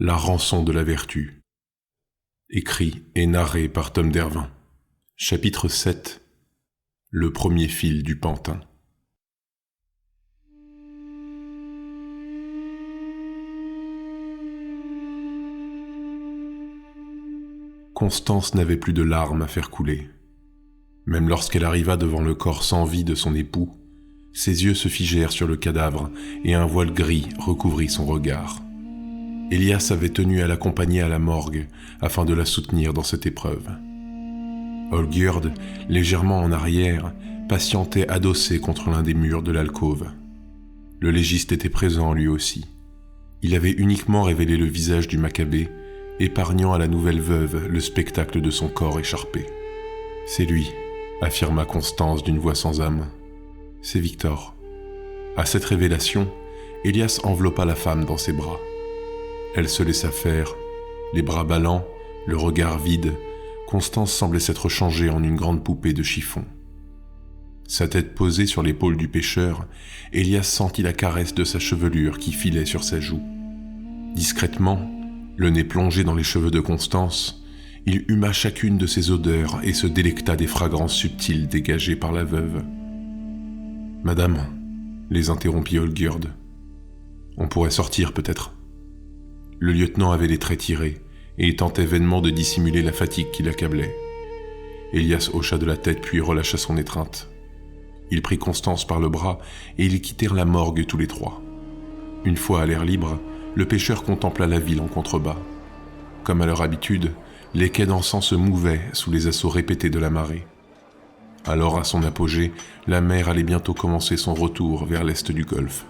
La rançon de la vertu. Écrit et narré par Tom Dervin. Chapitre 7. Le premier fil du pantin. Constance n'avait plus de larmes à faire couler. Même lorsqu'elle arriva devant le corps sans vie de son époux, ses yeux se figèrent sur le cadavre et un voile gris recouvrit son regard. Elias avait tenu à l'accompagner à la morgue afin de la soutenir dans cette épreuve. Olgierd, légèrement en arrière, patientait adossé contre l'un des murs de l'alcôve. Le légiste était présent lui aussi. Il avait uniquement révélé le visage du Maccabée, épargnant à la nouvelle veuve le spectacle de son corps écharpé. « C'est lui », affirma Constance d'une voix sans âme. « C'est Victor. » À cette révélation, Elias enveloppa la femme dans ses bras. Elle se laissa faire, les bras ballants, le regard vide. Constance semblait s'être changée en une grande poupée de chiffon. Sa tête posée sur l'épaule du pêcheur, Elias sentit la caresse de sa chevelure qui filait sur sa joue. Discrètement, le nez plongé dans les cheveux de Constance, il huma chacune de ses odeurs et se délecta des fragrances subtiles dégagées par la veuve. « Madame, » les interrompit Olgierd, « on pourrait sortir peut-être. » Le lieutenant avait les traits tirés et tentait vainement de dissimuler la fatigue qui l'accablait. Elias hocha de la tête puis relâcha son étreinte. Il prit Constance par le bras et ils quittèrent la morgue tous les trois. Une fois à l'air libre, le pêcheur contempla la ville en contrebas. Comme à leur habitude, les quais d'encens se mouvaient sous les assauts répétés de la marée. Alors, à son apogée, la mer allait bientôt commencer son retour vers l'est du golfe.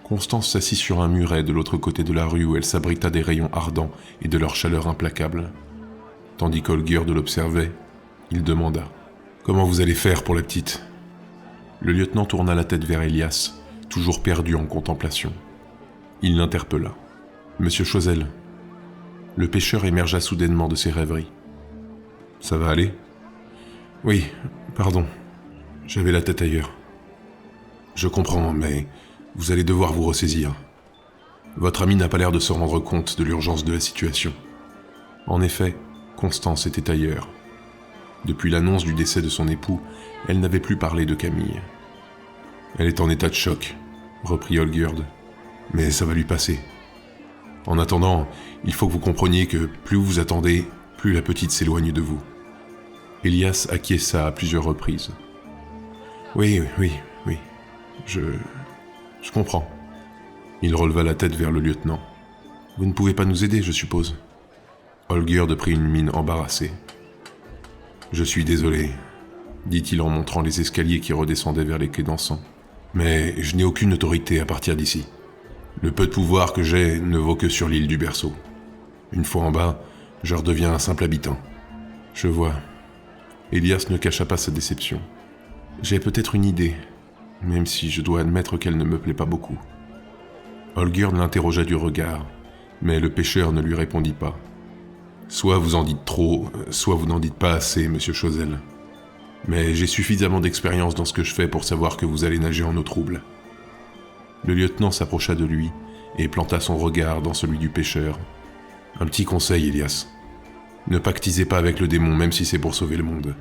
Constance s'assit sur un muret de l'autre côté de la rue où elle s'abrita des rayons ardents et de leur chaleur implacable. Tandis qu'Olgierd l'observait, il demanda « Comment vous allez faire pour la petite ?» Le lieutenant tourna la tête vers Elias, toujours perdu en contemplation. Il l'interpella. « Monsieur Choiseul ?» Le pêcheur émergea soudainement de ses rêveries. « Ça va aller ?»« Oui, pardon, j'avais la tête ailleurs. »« Je comprends, mais... vous allez devoir vous ressaisir. Votre ami n'a pas l'air de se rendre compte de l'urgence de la situation. » En effet, Constance était ailleurs. Depuis l'annonce du décès de son époux, elle n'avait plus parlé de Camille. « Elle est en état de choc, » reprit Olgierd, « mais ça va lui passer. En attendant, il faut que vous compreniez que plus vous attendez, plus la petite s'éloigne de vous. » Elias acquiesça à plusieurs reprises. « Oui, je comprends. » Il releva la tête vers le lieutenant. « Vous ne pouvez pas nous aider, je suppose ?» Olgierd prit une mine embarrassée. « Je suis désolé, » dit-il en montrant les escaliers qui redescendaient vers les quais d'encens. « Mais je n'ai aucune autorité à partir d'ici. Le peu de pouvoir que j'ai ne vaut que sur l'île du berceau. Une fois en bas, je redeviens un simple habitant. » « Je vois. » Elias ne cacha pas sa déception. « J'ai peut-être une idée. » Même si je dois admettre qu'elle ne me plaît pas beaucoup. Olgierd l'interrogea du regard, mais le pêcheur ne lui répondit pas. Soit vous en dites trop, soit vous n'en dites pas assez, monsieur Choiseul. Mais j'ai suffisamment d'expérience dans ce que je fais pour savoir que vous allez nager en eau trouble. Le lieutenant s'approcha de lui et planta son regard dans celui du pêcheur. Un petit conseil, Elias. Ne pactisez pas avec le démon, même si c'est pour sauver le monde.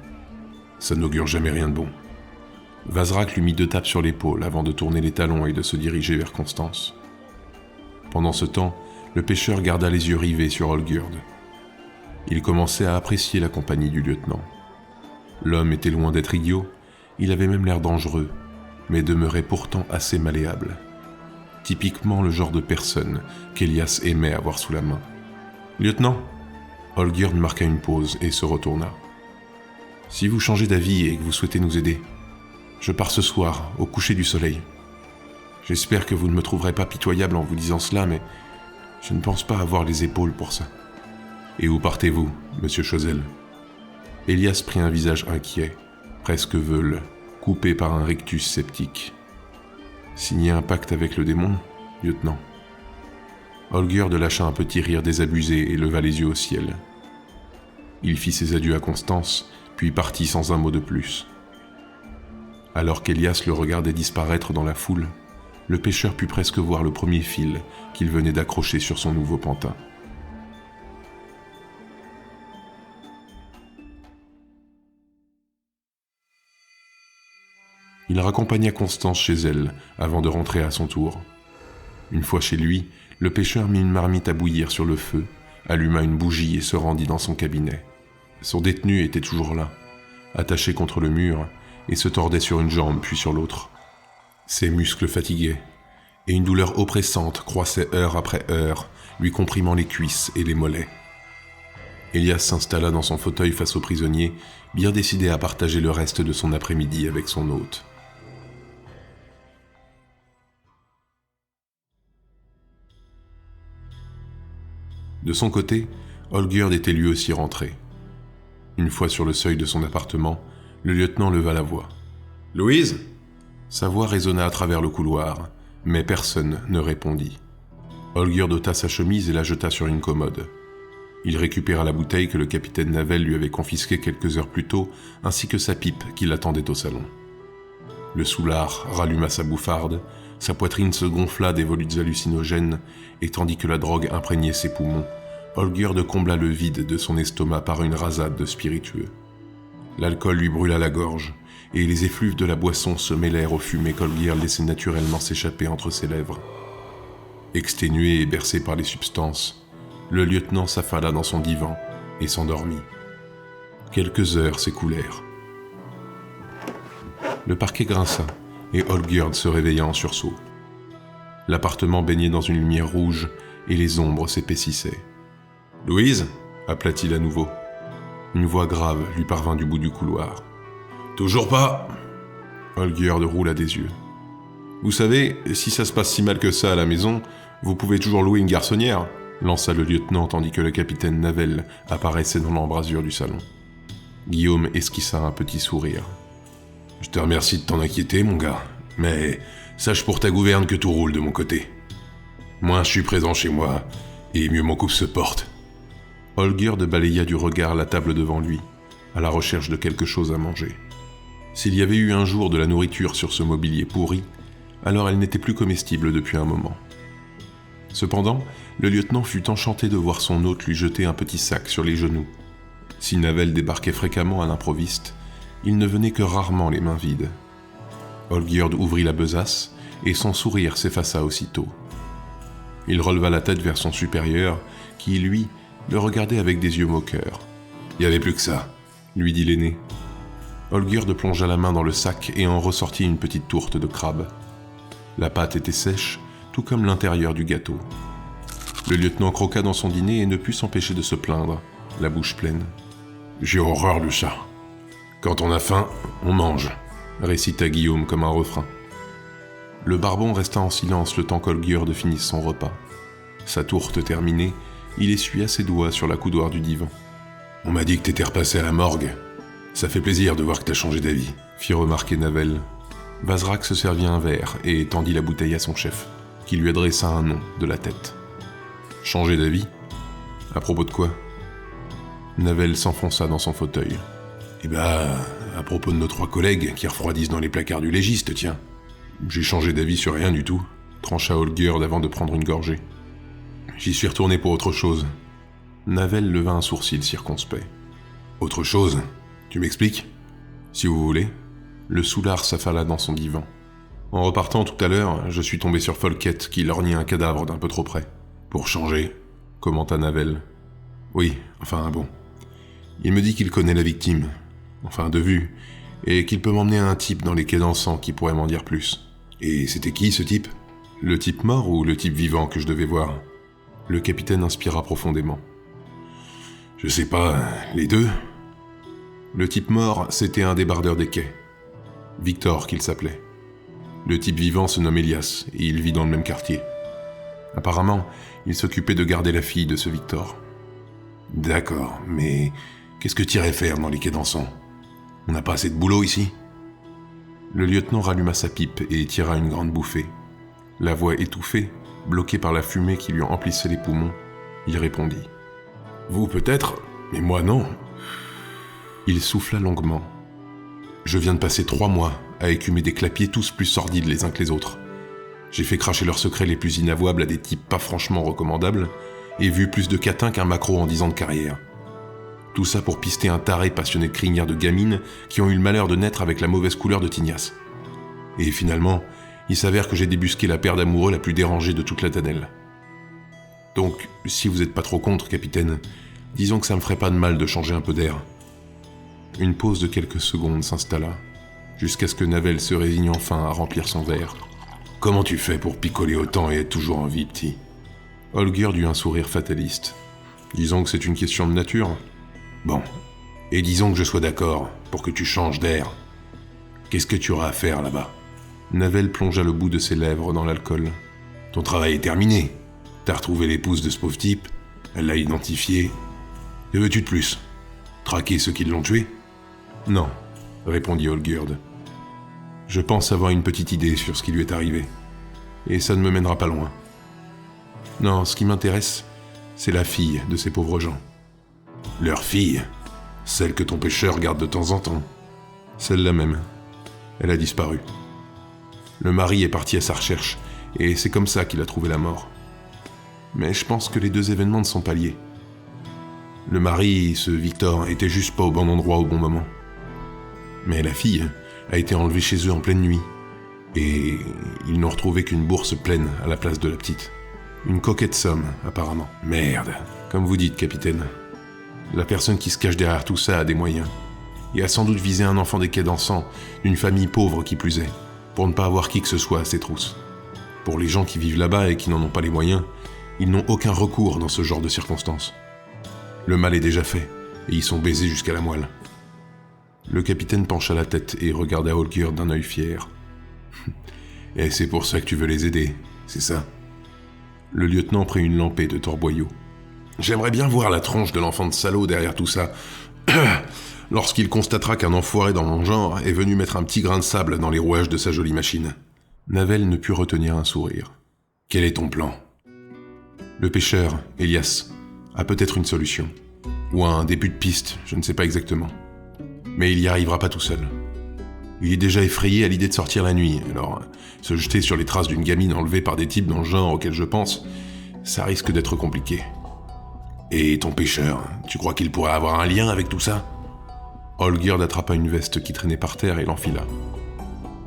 Ça n'augure jamais rien de bon. Vazrak lui mit 2 tapes sur l'épaule avant de tourner les talons et de se diriger vers Constance. Pendant ce temps, le pêcheur garda les yeux rivés sur Olgierd. Il commençait à apprécier la compagnie du lieutenant. L'homme était loin d'être idiot, il avait même l'air dangereux, mais demeurait pourtant assez malléable. Typiquement le genre de personne qu'Elias aimait avoir sous la main. « Lieutenant !» Olgierd marqua une pause et se retourna. « Si vous changez d'avis et que vous souhaitez nous aider, je pars ce soir, au coucher du soleil. J'espère que vous ne me trouverez pas pitoyable en vous disant cela, mais je ne pense pas avoir les épaules pour ça. »« Et où partez-vous, monsieur Choiseul ?» Elias prit un visage inquiet, presque veule, coupé par un rictus sceptique. « Signer un pacte avec le démon, lieutenant ?» Olgierd lâcha un petit rire désabusé et leva les yeux au ciel. Il fit ses adieux à Constance, puis partit sans un mot de plus. Alors qu'Elias le regardait disparaître dans la foule, le pêcheur put presque voir le premier fil qu'il venait d'accrocher sur son nouveau pantin. Il raccompagna Constance chez elle avant de rentrer à son tour. Une fois chez lui, le pêcheur mit une marmite à bouillir sur le feu, alluma une bougie et se rendit dans son cabinet. Son détenu était toujours là, attaché contre le mur, et se tordait sur une jambe puis sur l'autre. Ses muscles fatiguaient, et une douleur oppressante croissait heure après heure, lui comprimant les cuisses et les mollets. Elias s'installa dans son fauteuil face au prisonnier, bien décidé à partager le reste de son après-midi avec son hôte. De son côté, Olgierd était lui aussi rentré. Une fois sur le seuil de son appartement, le lieutenant leva la voix. « Louise ?» Sa voix résonna à travers le couloir, mais personne ne répondit. Olgierd ôta sa chemise et la jeta sur une commode. Il récupéra la bouteille que le capitaine Navel lui avait confisquée quelques heures plus tôt, ainsi que sa pipe qui l'attendait au salon. Le soulard ralluma sa bouffarde, sa poitrine se gonfla des volutes hallucinogènes, et tandis que la drogue imprégnait ses poumons, Olgierd combla le vide de son estomac par une rasade de spiritueux. L'alcool lui brûla la gorge, et les effluves de la boisson se mêlèrent aux fumées qu'Olgierd laissait naturellement s'échapper entre ses lèvres. Exténué et bercé par les substances, le lieutenant s'affala dans son divan et s'endormit. Quelques heures s'écoulèrent. Le parquet grinça, et Olgierd se réveilla en sursaut. L'appartement baignait dans une lumière rouge, et les ombres s'épaississaient. « Louise » appela-t-il à nouveau. Une voix grave lui parvint du bout du couloir. « Toujours pas » Olgierd roula des yeux. « Vous savez, si ça se passe si mal que ça à la maison, vous pouvez toujours louer une garçonnière » lança le lieutenant tandis que le capitaine Navel apparaissait dans l'embrasure du salon. Guillaume esquissa un petit sourire. « Je te remercie de t'en inquiéter, mon gars, mais sache pour ta gouverne que tout roule de mon côté. Moins je suis présent chez moi, et mieux mon couple se porte. » Olgierd balaya du regard la table devant lui, à la recherche de quelque chose à manger. S'il y avait eu un jour de la nourriture sur ce mobilier pourri, alors elle n'était plus comestible depuis un moment. Cependant, le lieutenant fut enchanté de voir son hôte lui jeter un petit sac sur les genoux. Si Navel débarquait fréquemment à l'improviste, il ne venait que rarement les mains vides. Olgierd ouvrit la besace et son sourire s'effaça aussitôt. Il releva la tête vers son supérieur, qui, lui, le regardait avec des yeux moqueurs. « Il n'y avait plus que ça », lui dit l'aîné. Olgierd plongea la main dans le sac et en ressortit une petite tourte de crabe. La pâte était sèche, tout comme l'intérieur du gâteau. Le lieutenant croqua dans son dîner et ne put s'empêcher de se plaindre, la bouche pleine. « J'ai horreur de ça. Quand on a faim, on mange », récita Guillaume comme un refrain. Le barbon resta en silence le temps qu'Olgierd finisse son repas. Sa tourte terminée, il essuya ses doigts sur la coudoir du divan. « On m'a dit que t'étais repassé à la morgue. Ça fait plaisir de voir que t'as changé d'avis », fit remarquer Navel. Vazrak se servit un verre et tendit la bouteille à son chef, qui lui adressa un nom de la tête. « Changer d'avis ? À propos de quoi ?» Navel s'enfonça dans son fauteuil. « Eh ben, à propos de nos 3 collègues qui refroidissent dans les placards du légiste, tiens. J'ai changé d'avis sur rien du tout, » trancha Olgierd avant de prendre une gorgée. « J'y suis retourné pour autre chose. » Navel leva un sourcil circonspect. « Autre chose ? Tu m'expliques ? Si vous voulez. » Le soulard s'affala dans son divan. « En repartant tout à l'heure, je suis tombé sur Folquette qui lorgnait un cadavre d'un peu trop près. »« Pour changer, » commenta Navel. « Oui, enfin bon. Il me dit qu'il connaît la victime, enfin de vue, et qu'il peut m'emmener à un type dans les quais d'encens qui pourrait m'en dire plus. » « Et c'était qui, ce type ? Le type mort ou le type vivant que je devais voir ?» Le capitaine inspira profondément. « Je sais pas, les deux. Le type mort, c'était un débardeur des quais. Victor qu'il s'appelait. Le type vivant se nomme Elias, et il vit dans le même quartier. Apparemment, il s'occupait de garder la fille de ce Victor. »« D'accord, mais qu'est-ce que t'irais faire dans les quais d'encens ? On n'a pas assez de boulot ici ?» Le lieutenant ralluma sa pipe et tira une grande bouffée. La voix étouffée, bloquée par la fumée qui lui emplissait les poumons, il répondit. « Vous peut-être, mais moi non. » Il souffla longuement. « Je viens de passer 3 mois à écumer des clapiers tous plus sordides les uns que les autres. J'ai fait cracher leurs secrets les plus inavouables à des types pas franchement recommandables et vu plus de catins qu'un macro en 10 ans de carrière. Tout ça pour pister un taré passionné de crinières de gamines qui ont eu le malheur de naître avec la mauvaise couleur de Tignasse. Et finalement, il s'avère que j'ai débusqué la paire d'amoureux la plus dérangée de toute la tannelle. Donc, si vous n'êtes pas trop contre, capitaine, disons que ça me ferait pas de mal de changer un peu d'air. Une pause de quelques secondes s'installa, jusqu'à ce que Navel se résigne enfin à remplir son verre. « Comment tu fais pour picoler autant et être toujours en vie, petit ?» Holger eut un sourire fataliste. « Disons que c'est une question de nature. » « Bon, et disons que je sois d'accord pour que tu changes d'air. Qu'est-ce que tu auras à faire là-bas ?» Navel plongea le bout de ses lèvres dans l'alcool. « Ton travail est terminé. T'as retrouvé l'épouse de ce pauvre type, elle l'a identifié. Que veux-tu de plus ? Traquer ceux qui l'ont tué ? » ?»« Non, » répondit Holgerd. « Je pense avoir une petite idée sur ce qui lui est arrivé. Et ça ne me mènera pas loin. Non, ce qui m'intéresse, c'est la fille de ces pauvres gens. » « Leur fille ? Celle que ton pêcheur garde de temps en temps ? » ?»« Celle-là même. Elle a disparu. Le mari est parti à sa recherche, et c'est comme ça qu'il a trouvé la mort. Mais je pense que les deux événements ne sont pas liés. Le mari, ce Victor, était juste pas au bon endroit au bon moment. Mais la fille a été enlevée chez eux en pleine nuit, et ils n'ont retrouvé qu'une bourse pleine à la place de la petite. Une coquette somme, apparemment. Merde, comme vous dites, capitaine. La personne qui se cache derrière tout ça a des moyens, et a sans doute visé un enfant des quais d'Encens, d'une famille pauvre qui plus est, pour ne pas avoir qui que ce soit à ses trousses. Pour les gens qui vivent là-bas et qui n'en ont pas les moyens, ils n'ont aucun recours dans ce genre de circonstances. Le mal est déjà fait, et ils sont baisés jusqu'à la moelle. Le capitaine pencha la tête et regarda Holger d'un œil fier. « Et c'est pour ça que tu veux les aider, c'est ça ?» Le lieutenant prit une lampée de torboyau. J'aimerais bien voir la tronche de l'enfant de salaud derrière tout ça, lorsqu'il constatera qu'un enfoiré dans mon genre est venu mettre un petit grain de sable dans les rouages de sa jolie machine. Navel ne put retenir un sourire. Quel est ton plan ? Le pêcheur, Elias, a peut-être une solution. Ou un début de piste, je ne sais pas exactement. Mais il y arrivera pas tout seul. Il est déjà effrayé à l'idée de sortir la nuit, alors se jeter sur les traces d'une gamine enlevée par des types dans le genre auquel je pense, ça risque d'être compliqué. Et ton pêcheur, tu crois qu'il pourrait avoir un lien avec tout ça ? Holger attrapa une veste qui traînait par terre et l'enfila.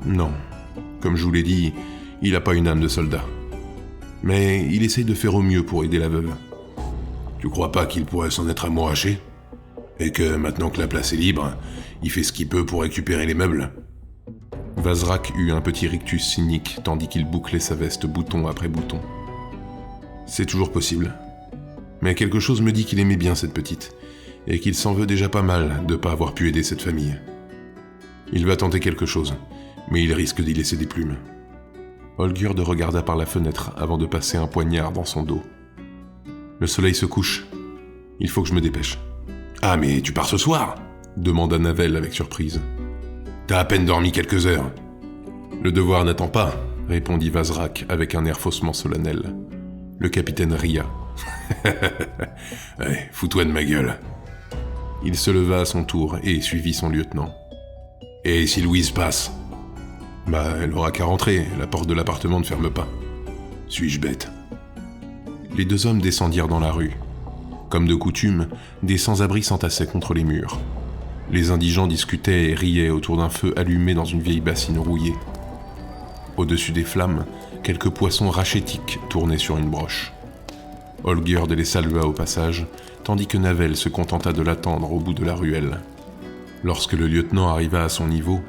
Non, comme je vous l'ai dit, il n'a pas une âme de soldat. Mais il essaye de faire au mieux pour aider la veuve. Tu crois pas qu'il pourrait s'en être amouraché ? Et que maintenant que la place est libre, il fait ce qu'il peut pour récupérer les meubles ? Vazrak eut un petit rictus cynique tandis qu'il bouclait sa veste bouton après bouton. C'est toujours possible. Mais quelque chose me dit qu'il aimait bien cette petite, et qu'il s'en veut déjà pas mal de ne pas avoir pu aider cette famille. Il va tenter quelque chose, mais il risque d'y laisser des plumes. Holger regarda par la fenêtre avant de passer un poignard dans son dos. Le soleil se couche. Il faut que je me dépêche. Ah, mais tu pars ce soir ? Demanda Navel avec surprise. T'as à peine dormi quelques heures. Le devoir n'attend pas, répondit Vazrak avec un air faussement solennel. Le capitaine ria. Ouais, fous-toi de ma gueule. Il se leva à son tour et suivit son lieutenant. Et si Louise passe ? Bah, elle aura qu'à rentrer, la porte de l'appartement ne ferme pas. Suis-je bête ? Les deux hommes descendirent dans la rue. Comme de coutume, des sans-abri s'entassaient contre les murs. Les indigents discutaient et riaient autour d'un feu allumé dans une vieille bassine rouillée. Au-dessus des flammes, quelques poissons rachétiques tournaient sur une broche. Holger les salua au passage, tandis que Navel se contenta de l'attendre au bout de la ruelle. Lorsque le lieutenant arriva à son niveau,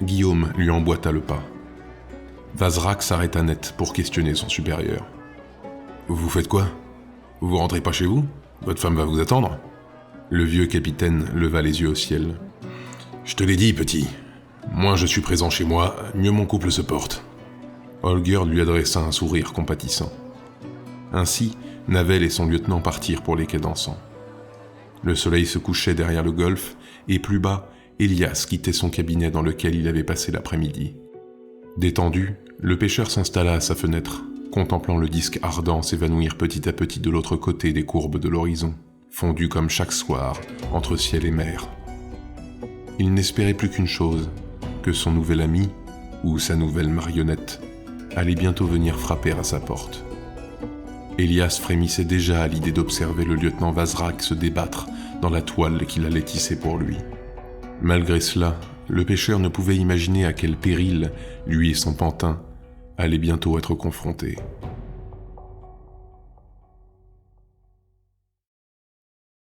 Guillaume lui emboîta le pas. Vazrak s'arrêta net pour questionner son supérieur. « Vous faites quoi ? Vous rentrez pas chez vous ? Votre femme va vous attendre ?» Le vieux capitaine leva les yeux au ciel. « Je te l'ai dit, petit. Moins je suis présent chez moi, mieux mon couple se porte. » Holger lui adressa un sourire compatissant. Ainsi, Navel et son lieutenant partirent pour les quais d'Encens. Le soleil se couchait derrière le golfe, et plus bas, Elias quittait son cabinet dans lequel il avait passé l'après-midi. Détendu, le pêcheur s'installa à sa fenêtre, contemplant le disque ardent s'évanouir petit à petit de l'autre côté des courbes de l'horizon, fondu comme chaque soir entre ciel et mer. Il n'espérait plus qu'une chose, que son nouvel ami, ou sa nouvelle marionnette, allait bientôt venir frapper à sa porte. Elias frémissait déjà à l'idée d'observer le lieutenant Vazrak se débattre dans la toile qu'il allait tisser pour lui. Malgré cela, le pêcheur ne pouvait imaginer à quel péril lui et son pantin allaient bientôt être confrontés.